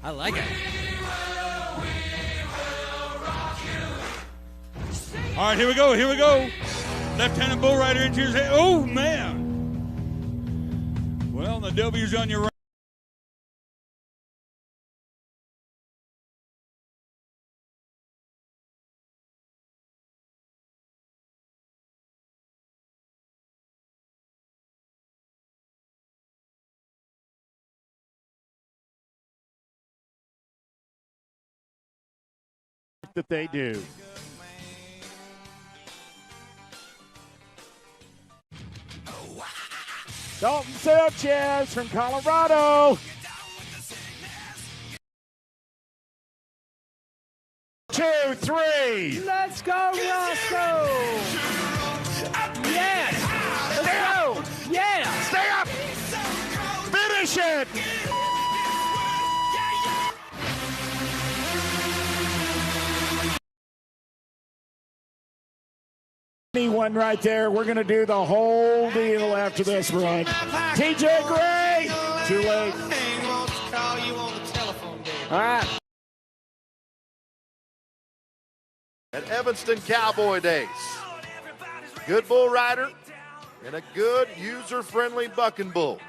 I like it. All right, here we go. Left-handed bull rider into his head. Oh, man. Well, the W's on your right. That they do. Dalton Sanchez from Colorado. 2, 3. Let's go, Roscoe! Yes! Let's go! Yeah! Stay up. Finish it. One right there. We're going to do the whole deal after this run. TJ Gray. Too late. All right. At Evanston Cowboy Days. Good bull rider and a good user-friendly bucking bull.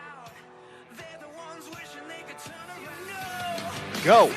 Go.